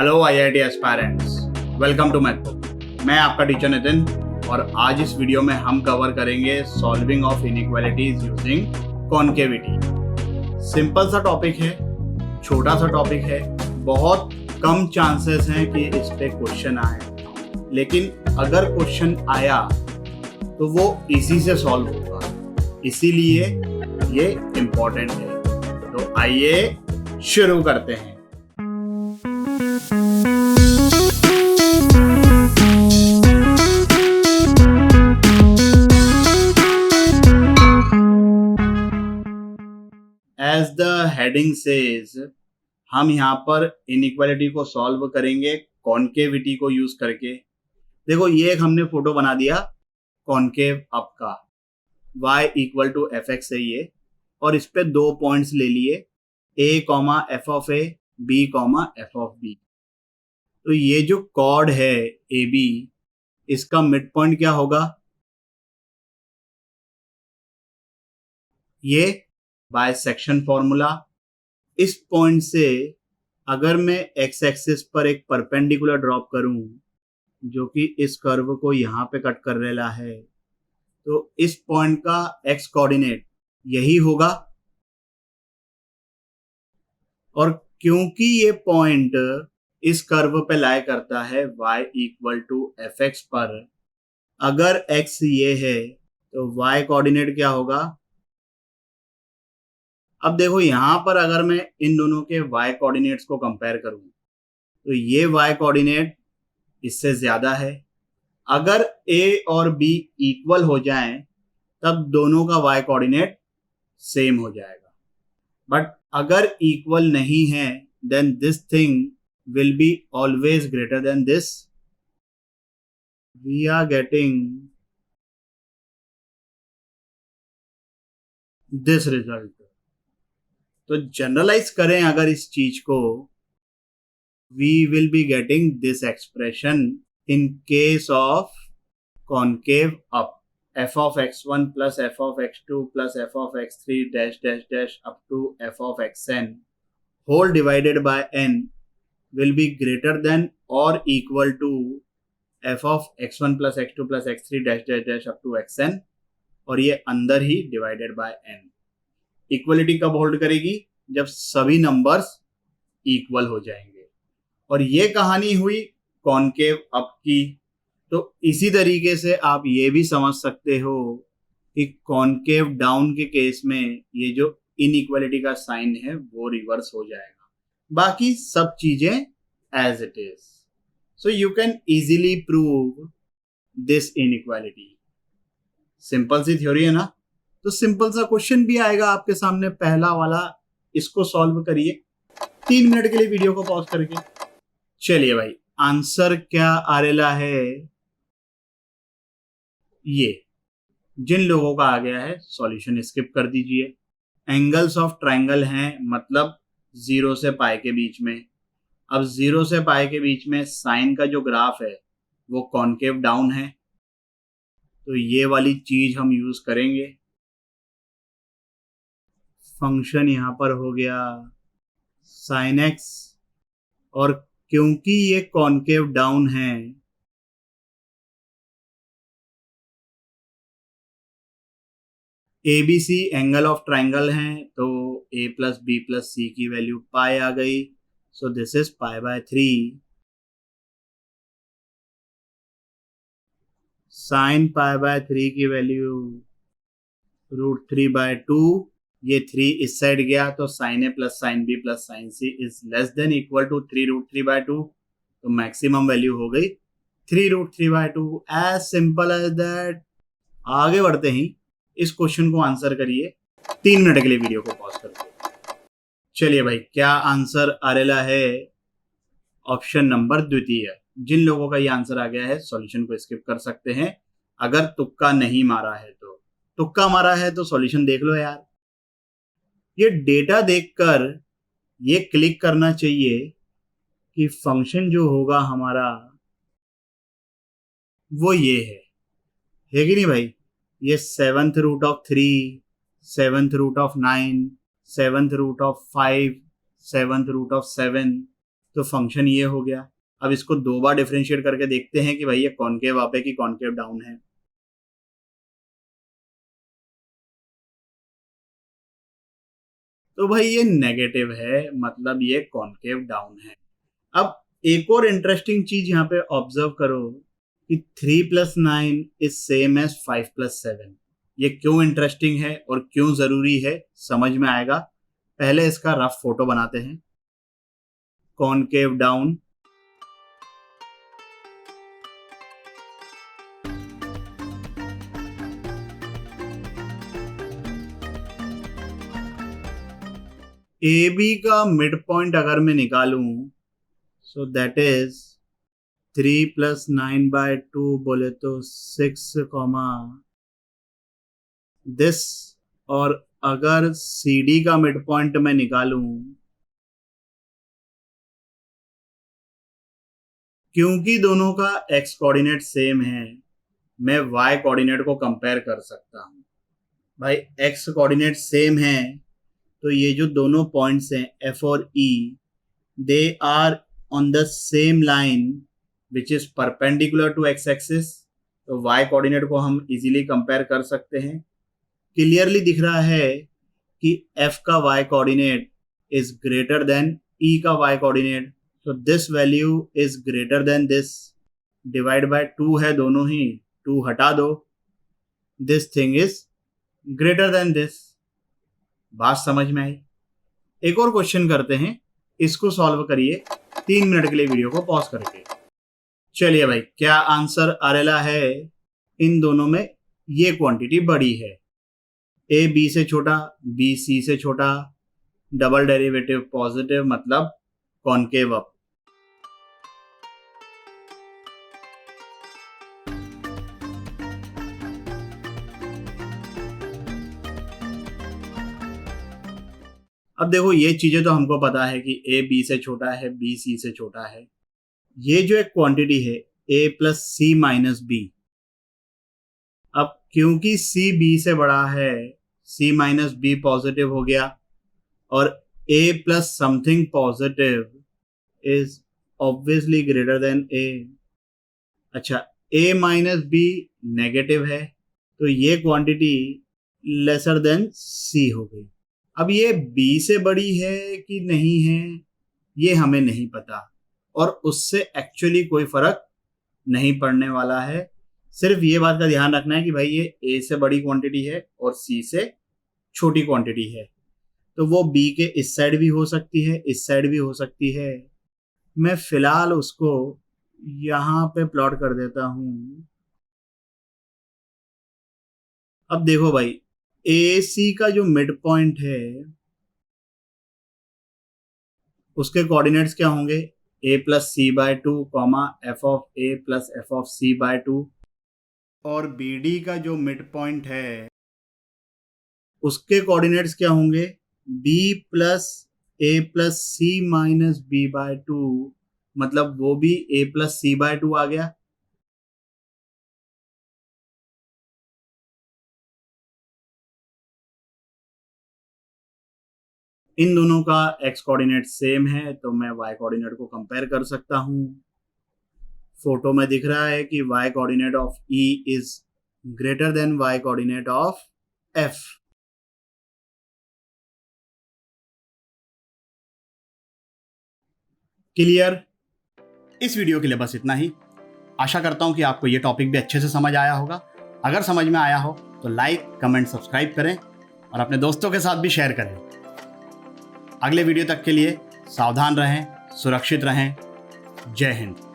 Hello IIT aspirants, welcome to Mathbook. मैं आपका teacher Nitin और आज इस वीडियो में हम कवर करेंगे solving of inequalities using concavity. Simple सा टॉपिक है, छोटा सा टॉपिक है, बहुत कम चांसेस हैं कि इस पे क्वेश्चन आए, लेकिन अगर क्वेश्चन आया तो वो इसी से सॉल्व होगा, इसीलिए ये इम्पोर्टेंट है। तो आइए शुरू करते हैं। एज द हेडिंग सेज, हम यहाँ पर इनइक्वालिटी को सॉल्व करेंगे कॉन्केविटी को यूज करके। देखो, ये एक हमने फोटो बना दिया कॉन्केव अप का, y equal to F X है ये, और इस पे दो पॉइंट्स ले लिए a comma F of A, b comma F of B. तो ये जो कॉर्ड है ए बी, इसका मिड पॉइंट क्या होगा? ये बाय सेक्शन फॉर्मूला, इस पॉइंट से अगर मैं एक्स एक्सिस पर एक परपेंडिकुलर ड्रॉप करूं जो कि इस कर्व को यहां पे कट कर रहा है, तो इस पॉइंट का एक्स कोऑर्डिनेट यही होगा। और क्योंकि ये पॉइंट इस कर्व पे लाई करता है y equal to F X पर, अगर x ये है तो y कोऑर्डिनेट क्या होगा? अब देखो, यहां पर अगर मैं इन दोनों के y कोऑर्डिनेट्स को कंपेयर करूं तो ये y कोऑर्डिनेट इससे ज्यादा है। अगर a और b इक्वल हो जाएं तब दोनों का y कोऑर्डिनेट सेम हो जाएगा, बट अगर इक्वल नहीं है then this thing will be always greater than this. We are getting this result. तो जनरलाइज करें अगर इस चीज को, we will be getting this expression in case of concave up, f of x1 plus f of x2 plus f of x3 dash dash dash up to f of xn whole divided by n will be greater than or equal to f of x1 plus x2 plus x3 dash dash dash up to xn, और ये अंदर ही divided by n। Equality कब hold करेगी? जब सभी numbers equal हो जाएंगे। और ये कहानी हुई कॉन्केव अप की। तो इसी तरीके से आप ये भी समझ सकते हो कि कॉन्केव डाउन के केस में ये जो इनइक्वालिटी का साइन है वो रिवर्स हो जाएगा, बाकी सब चीजें as it is. So you can easily prove this inequality. Simple सी थ्योरी है ना? तो सिंपल सा क्वेश्चन भी आएगा आपके सामने, पहला वाला, इसको सॉल्व करिए 3 मिनट के लिए वीडियो को पॉज करके। चलिए भाई, आंसर क्या आ रहा है? ये जिन लोगों का आ गया है सॉल्यूशन स्किप कर दीजिए। एंगल्स ऑफ ट्रायंगल हैं, मतलब 0 से पाई के बीच में। अब 0 से पाई के बीच में साइन का जो ग्राफ है वो कॉन्केव डाउन है, तो ये वाली चीज हम यूज करेंगे। फंक्शन यहां पर हो गया साइन एक्स, और क्योंकि ये कॉन्केव डाउन है ABC एंगल ऑफ ट्राइंगल हैं, तो a प्लस बी प्लस सी की वैल्यू पाई आ गई। So this is pi by 3। Sine pi by 3 की वैल्यू √3/2। ये 3 इस साइड गया तो sine A plus sine B plus sine C is less than equal to 3√3/2। तो मैक्सिमम वैल्यू हो गई 3√3/2। As simple as that. आगे बढ़ते ही इस क्वेश्चन को आंसर करिए 3 मिनट के लिए वीडियो को पॉज करके। चलिए भाई, क्या आंसर आ रहा है? ऑप्शन नंबर द्वितीय। जिन लोगों का ये आंसर आ गया है सॉल्यूशन को स्किप कर सकते हैं। अगर तुक्का नहीं मारा है तो, तुक्का मारा है तो सॉल्यूशन देख लो यार। ये डेटा देखकर ये क्लिक करना चाहिए कि फंक्शन जो होगा हमारा वो ये है कि नहीं भाई? ये 7th root of 3, 7th root of 9, 7th root of 5, 7th root of 7, तो फंक्शन ये हो गया। अब इसको 2 बार डिफरेंशिएट करके देखते हैं कि भाई ये कॉनकेव अप है कि कॉनकेव डाउन है। तो भाई ये नेगेटिव है, मतलब ये कॉनकेव डाउन है। अब एक और इंटरेस्टिंग चीज यहाँ पे ऑब्जर्व करो कि 3 + 9 इज सेम एज 5 + 7। ये क्यों इंटरेस्टिंग है और क्यों जरूरी है समझ में आएगा। पहले इसका रफ फोटो बनाते हैं। कॉनकेव डाउन, ए बी का मिड पॉइंट अगर मैं निकालूं, सो दैट इज 3 + 9/2 बोले तो 6, दिस। और अगर सी डी का मिड पॉइंट मैं निकालूं, क्योंकि दोनों का एक्स कोऑर्डिनेट सेम है, मैं वाई कोऑर्डिनेट को कंपेयर कर सकता हूं। भाई एक्स कोऑर्डिनेट सेम है, तो ये जो दोनों पॉइंट्स हैं एफ और E, they are on the same line which is perpendicular to X axis. तो वाई कोऑर्डिनेट को हम इजीली कंपेयर कर सकते हैं। क्लियरली दिख रहा है कि एफ का Y coordinate is greater than E का वाई कोऑर्डिनेट। तो this value is greater than this, divide by 2 है दोनों ही, 2 हटा दो, this thing is greater than this. बात समझ में आई। एक और क्वेश्चन करते हैं, इसको सॉल्व करिए 3 मिनट के लिए वीडियो को पॉज करके। चलिए भाई, क्या आंसर आ रहा है? इन दोनों में ये क्वांटिटी बड़ी है, ए बी से छोटा, बी सी से छोटा, डबल डेरिवेटिव पॉजिटिव, मतलब कॉनकेव अप। अब देखो, ये चीजें तो हमको पता है कि ए बी से छोटा है, बी सी से छोटा है। ये जो एक क्वांटिटी है ए + C - B, अब क्योंकि C B से बड़ा है, C - B पॉजिटिव हो गया, और A + something positive is obviously greater than A। अच्छा, A - B नेगेटिव है, तो ये क्वांटिटी लेसर देन C हो गई। अब ये B से बड़ी है कि नहीं है, ये हमें नहीं पता, और उससे एक्चुअली कोई फर्क नहीं पड़ने वाला है। सिर्फ ये बात का ध्यान रखना है कि भाई ये A से बड़ी क्वांटिटी है और C से छोटी क्वांटिटी है, तो वो B के इस साइड भी हो सकती है, इस साइड भी हो सकती है। मैं फिलहाल उसको यहां पे प्लॉट कर देता हूं। अब देखो भाई, AC का जो मिड पॉइंट है उसके कोऑर्डिनेट्स क्या होंगे? A + C/2, f(a + f(c/2), और BD का जो मिड पॉइंट है उसके कोऑर्डिनेट्स क्या होंगे? B + A + C - B/2, मतलब वो भी A + C/2 आ गया। इन दोनों का एक्स कोऑर्डिनेट सेम है, तो मैं वाई कोऑर्डिनेट को कंपेयर कर सकता हूं। फोटो में दिख रहा है कि Y coordinate of E is greater than Y coordinate of F. Clear? इस वीडियो के लिए बस इतना ही। आशा करता हूं कि आपको ये टॉपिक भी अच्छे से समझ आया होगा। अगर समझ में आया हो तो लाइक, कमेंट, सब्सक्राइब करें और अपने दोस्तों के साथ भी शेयर करें। अगले वीडियो तक के लिए सावधान रहें, सुरक्षित रहें। जय हिंद।